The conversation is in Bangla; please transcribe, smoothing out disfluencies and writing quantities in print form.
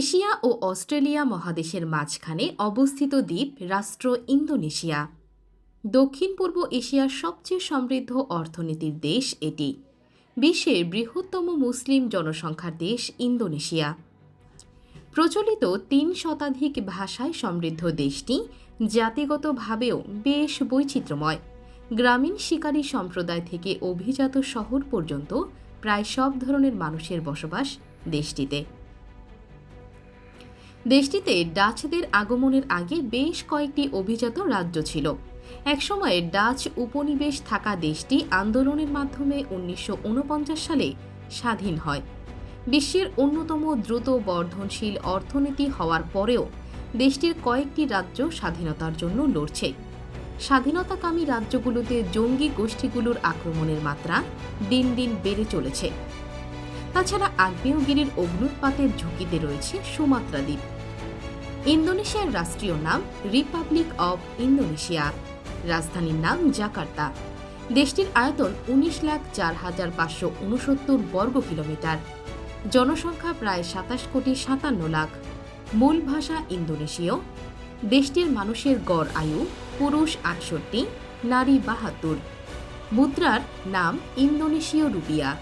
এশিয়া ও অস্ট্রেলিয়া মহাদেশের মাঝখানে অবস্থিত দ্বীপ রাষ্ট্র ইন্দোনেশিয়া। দক্ষিণ পূর্ব এশিয়ার সবচেয়ে সমৃদ্ধ অর্থনীতির দেশ এটি। বিশ্বের বৃহত্তম মুসলিম জনসংখ্যার দেশ ইন্দোনেশিয়া। প্রচলিত ৩ শতাধিক ভাষায় সমৃদ্ধ দেশটি জাতিগতভাবেও বেশ বৈচিত্র্যময়। গ্রামীণ শিকারী সম্প্রদায় থেকে অভিজাত শহর পর্যন্ত প্রায় সব ধরনের মানুষের বসবাস দেশটিতে। দেশটিতে ডাচদের আগমনের আগে বেশ কয়েকটি অভিজাত রাজ্য ছিল। একসময়ে ডাচ উপনিবেশ থাকা দেশটি আন্দোলনের মাধ্যমে ১৯৪৯ সালে স্বাধীন হয়। বিশ্বের অন্যতম দ্রুত বর্ধনশীল অর্থনীতি হওয়ার পরেও দেশটির কয়েকটি রাজ্য স্বাধীনতার জন্য লড়ছে। স্বাধীনতাকামী রাজ্যগুলোতে জঙ্গি গোষ্ঠীগুলোর আক্রমণের মাত্রা দিন দিন বেড়ে চলেছে। তাছাড়া আগ্নেয়গিরির অগ্ন্যুৎপাতের ঝুঁকিতে রয়েছে সুমাত্রা দ্বীপ। ইন্দোনেশিয়ার রাষ্ট্রীয় নাম রিপাবলিক অব ইন্দোনেশিয়া। রাজধানীর নাম জাকার্তা। দেশটির আয়তন ১৯,০৪,৫৬৯ বর্গ কিলোমিটার। জনসংখ্যা প্রায় ২৭,৫৭,০০,০০০। মূল ভাষা ইন্দোনেশীয়। দেশটির মানুষের গড় আয়ু পুরুষ ৬৮, নারী ৭২। মুদ্রার নাম ইন্দোনেশীয় রুপিয়া।